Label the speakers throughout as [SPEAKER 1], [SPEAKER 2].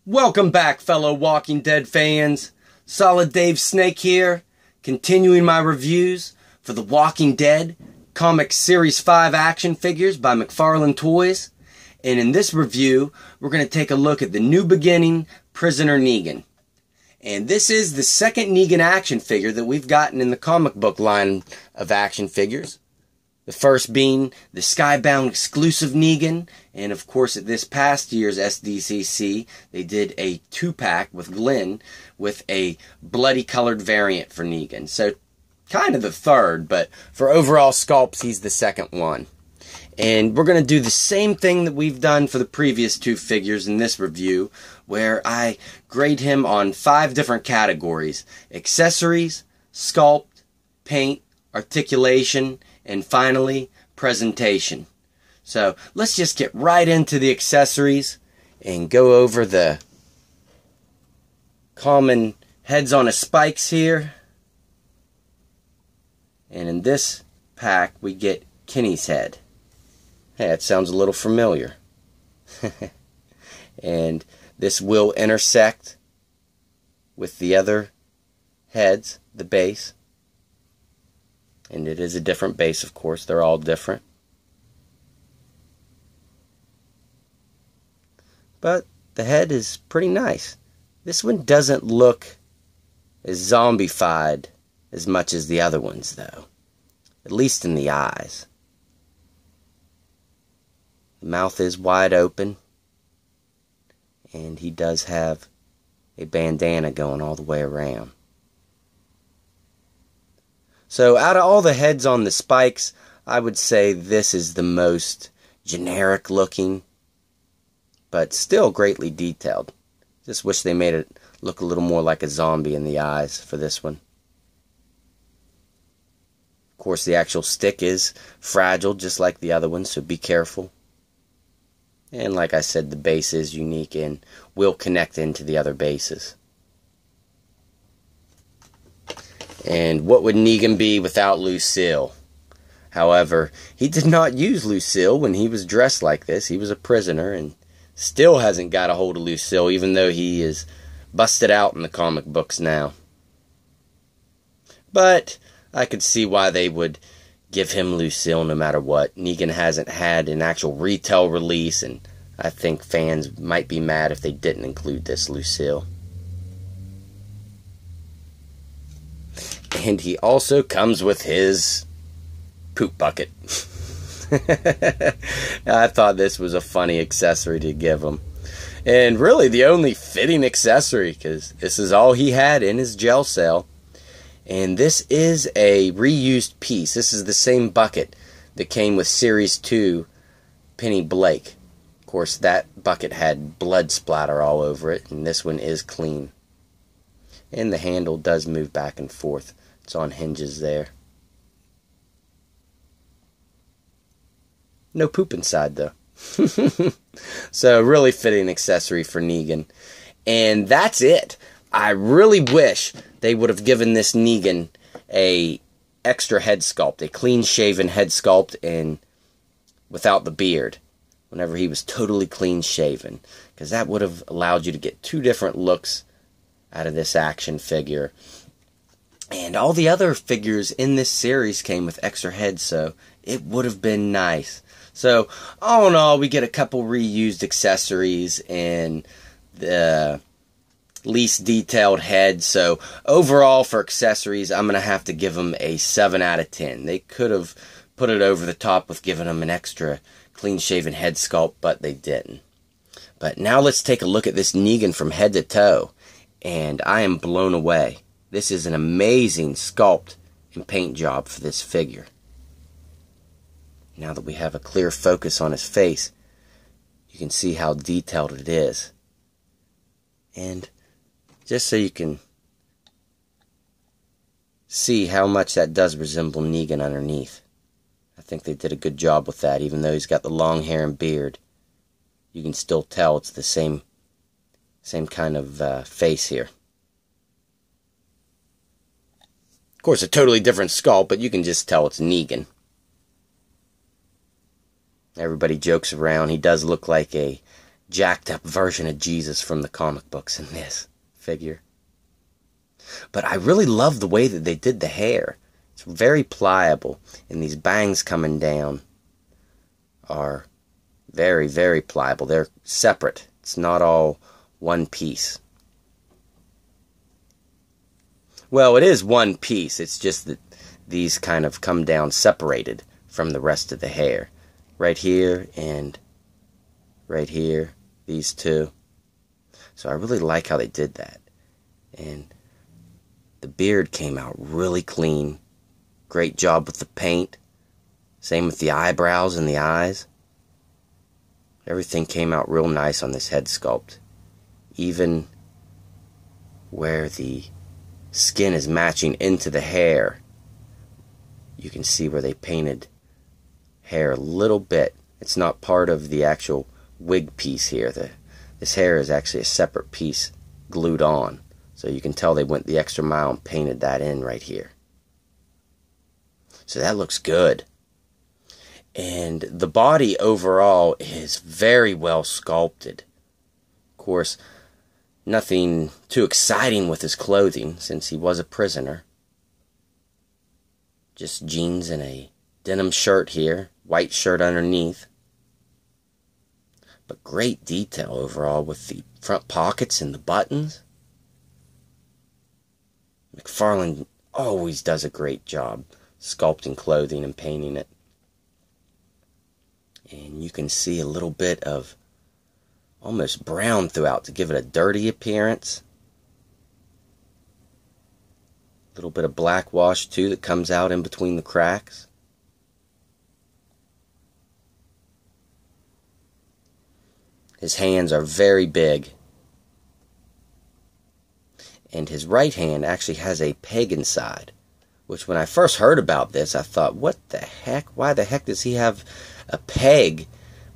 [SPEAKER 1] Welcome back, fellow Walking Dead fans. Solid Dave Snake here, continuing my reviews for The Walking Dead Comic Series 5 action figures by McFarlane Toys. And in this review, we're going to take a look at the New Beginning Prisoner Negan. And this is the second Negan action figure that we've gotten in the comic book line of action figures. The first being the Skybound exclusive Negan, and of course at this past year's SDCC, they did a 2-pack with Glenn with a bloody colored variant for Negan. So kind of the third, but for overall sculpts, he's the second one. And we're going to do the same thing that we've done for the previous two figures in this review, where I grade him on 5 different categories: accessories, sculpt, paint, articulation, and finally, presentation. So let's just get right into the accessories and go over the common heads on a spikes here. And in this pack, we get Kenny's head. Hey, that sounds a little familiar. And this will intersect with the other heads, the base. And it is a different base, of course. They're all different. But the head is pretty nice. This one doesn't look as zombified as much as the other ones, though. At least in the eyes. The mouth is wide open. And he does have a bandana going all the way around. So out of all the heads on the spikes, I would say this is the most generic looking, but still greatly detailed. Just wish they made it look a little more like a zombie in the eyes for this one. Of course, the actual stick is fragile, just like the other one, so be careful. And like I said, the base is unique and will connect into the other bases. And what would Negan be without Lucille? However, he did not use Lucille when he was dressed like this. He was a prisoner and still hasn't got a hold of Lucille, even though he is busted out in the comic books now. But I could see why they would give him Lucille no matter what. Negan hasn't had an actual retail release, and I think fans might be mad if they didn't include this Lucille. And he also comes with his poop bucket. I thought this was a funny accessory to give him. And really the only fitting accessory, because this is all he had in his jail cell. And this is a reused piece. This is the same bucket that came with Series 2 Penny Blake. Of course, that bucket had blood splatter all over it, and this one is clean. And the handle does move back and forth. It's on hinges there. No poop inside, though. So, really fitting accessory for Negan. And that's it. I really wish they would have given this Negan a extra head sculpt. A clean-shaven head sculpt and without the beard. Whenever he was totally clean-shaven. Because that would have allowed you to get 2 different looks out of this action figure. And all the other figures in this series came with extra heads, so it would have been nice. So, all in all, we get a couple reused accessories and the least detailed head. So, overall, for accessories, I'm going to have to give them a 7 out of 10. They could have put it over the top with giving them an extra clean-shaven head sculpt, but they didn't. But now let's take a look at this Negan from head to toe. And I am blown away. This is an amazing sculpt and paint job for this figure. Now that we have a clear focus on his face, you can see how detailed it is. And just so you can see how much that does resemble Negan underneath. I think they did a good job with that, even though he's got the long hair and beard. You can still tell it's the same kind of face here. Of course, a totally different sculpt, but you can just tell it's Negan. Everybody jokes around. He does look like a jacked up version of Jesus from the comic books in this figure. But I really love the way that they did the hair. It's very pliable, and these bangs coming down are very, very pliable. They're separate. It's not all one piece. Well, it is one piece. It's just that these kind of come down separated from the rest of the hair. Right here and right here. These two. So I really like how they did that. And the beard came out really clean. Great job with the paint. Same with the eyebrows and the eyes. Everything came out real nice on this head sculpt. Even where the skin is matching into the hair, you can see where they painted hair a little bit. It's not part of the actual wig piece here. This hair is actually a separate piece glued on. So you can tell they went the extra mile and painted that in right here. So that looks good. And the body overall is very well sculpted. Of course, nothing too exciting with his clothing since he was a prisoner. Just jeans and a denim shirt here, white shirt underneath. But great detail overall with the front pockets and the buttons. McFarlane always does a great job sculpting clothing and painting it. And you can see a little bit of almost brown throughout to give it a dirty appearance. A little bit of black wash too that comes out in between the cracks. His hands are very big. And his right hand actually has a peg inside. Which when I first heard about this, I thought, what the heck? Why the heck does he have a peg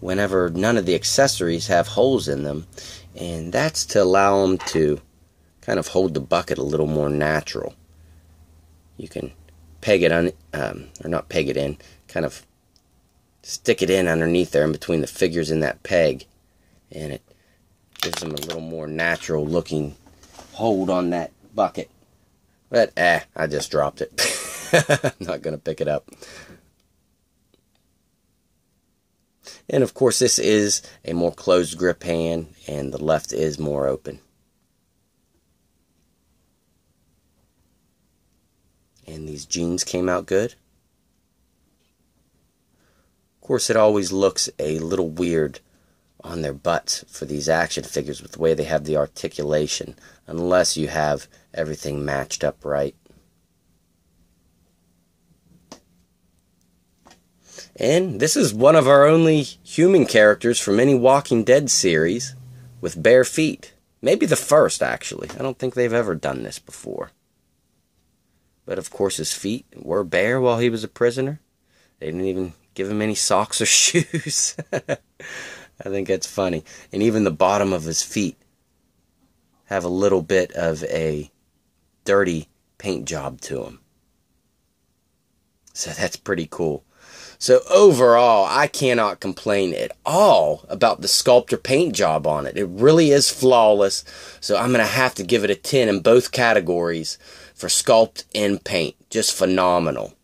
[SPEAKER 1] whenever none of the accessories have holes in them? And that's to allow him to kind of hold the bucket a little more natural. You can peg it on, or not peg it in, kind of stick it in underneath there in between the figures in that peg. And it gives him a little more natural looking hold on that bucket. But, I just dropped it. I'm not going to pick it up. And, of course, this is a more closed grip hand, and the left is more open. And these jeans came out good. Of course, it always looks a little weird on their butts for these action figures with the way they have the articulation, unless you have everything matched up right. And this is one of our only human characters from any Walking Dead series with bare feet. Maybe the first, actually. I don't think they've ever done this before. But of course his feet were bare while he was a prisoner. They didn't even give him any socks or shoes. I think that's funny. And even the bottom of his feet have a little bit of a dirty paint job to them. So that's pretty cool. So overall, I cannot complain at all about the sculptor paint job on it. It really is flawless. So I'm going to have to give it a 10 in both categories for sculpt and paint. Just phenomenal.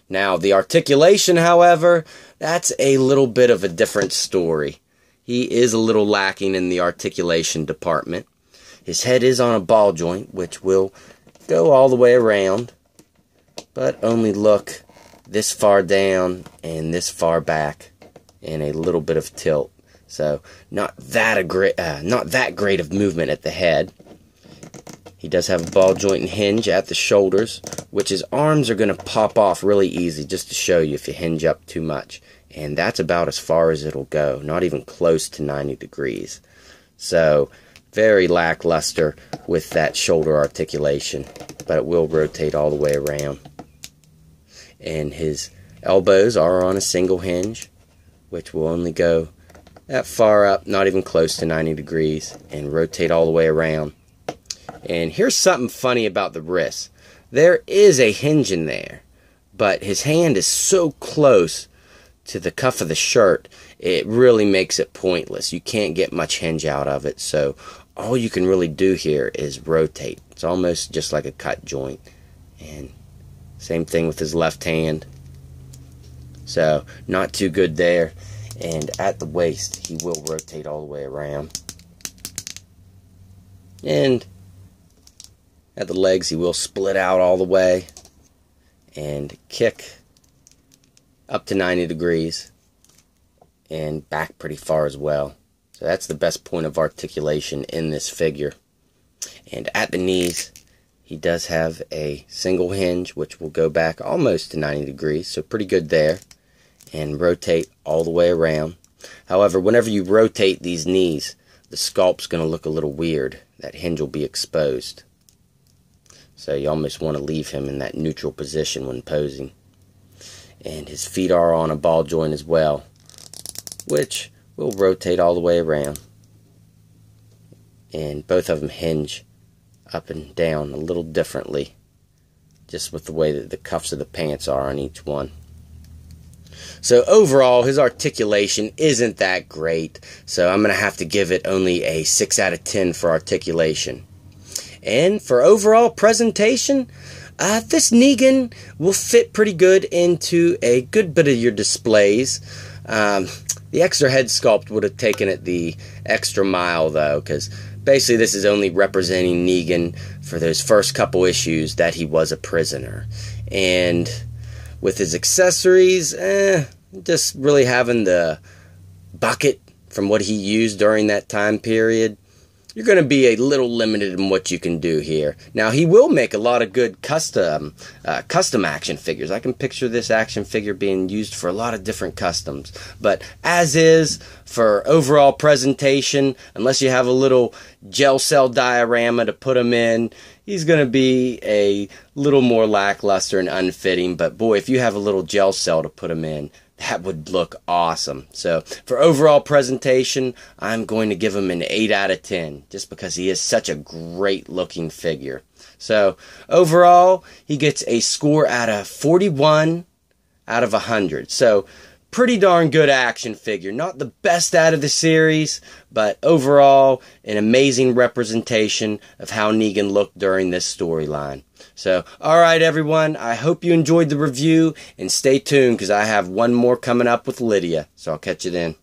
[SPEAKER 1] Now, the articulation, however, that's a little bit of a different story. He is a little lacking in the articulation department. His head is on a ball joint, which will go all the way around, but only look this far down and this far back, and a little bit of tilt. So not that great of movement at the head. He does have a ball joint and hinge at the shoulders, which his arms are going to pop off really easy, just to show you if you hinge up too much. And that's about as far as it'll go, not even close to 90 degrees. So very lackluster with that shoulder articulation, but it will rotate all the way around. And his elbows are on a single hinge, which will only go that far up, not even close to 90 degrees, and rotate all the way around. And here's something funny about the wrist. There is a hinge in there, but his hand is so close to the cuff of the shirt, it really makes it pointless. You can't get much hinge out of it, so all you can really do here is rotate. It's almost just like a cut joint. And same thing with his left hand. So not too good there. And at the waist, he will rotate all the way around. And at the legs, he will split out all the way and kick up to 90 degrees and back pretty far as well. So that's the best point of articulation in this figure. And at the knees, he does have a single hinge, which will go back almost to 90 degrees, so pretty good there, and rotate all the way around. However, whenever you rotate these knees, the sculpt's going to look a little weird. That hinge will be exposed. So you almost want to leave him in that neutral position when posing. And his feet are on a ball joint as well, which will rotate all the way around. And both of them hinge up and down a little differently, just with the way that the cuffs of the pants are on each one. So overall, his articulation isn't that great, so I'm going to have to give it only a 6 out of 10 for articulation. And for overall presentation, this Negan will fit pretty good into a good bit of your displays. The extra head sculpt would have taken it the extra mile, though, because basically this is only representing Negan for those first couple issues that he was a prisoner. And with his accessories, just really having the bucket from what he used during that time period, you're going to be a little limited in what you can do here. Now, he will make a lot of good custom action figures. I can picture this action figure being used for a lot of different customs. But as is, for overall presentation, unless you have a little gel cell diorama to put him in, he's going to be a little more lackluster and unfitting. But boy, if you have a little gel cell to put him in, that would look awesome. So for overall presentation, I'm going to give him an 8 out of 10, just because he is such a great looking figure. So overall, he gets a score out of 41 out of 100. So pretty darn good action figure. Not the best out of the series, but overall an amazing representation of how Negan looked during this storyline. So, alright everyone, I hope you enjoyed the review, and stay tuned because I have one more coming up with Lydia. So I'll catch you then.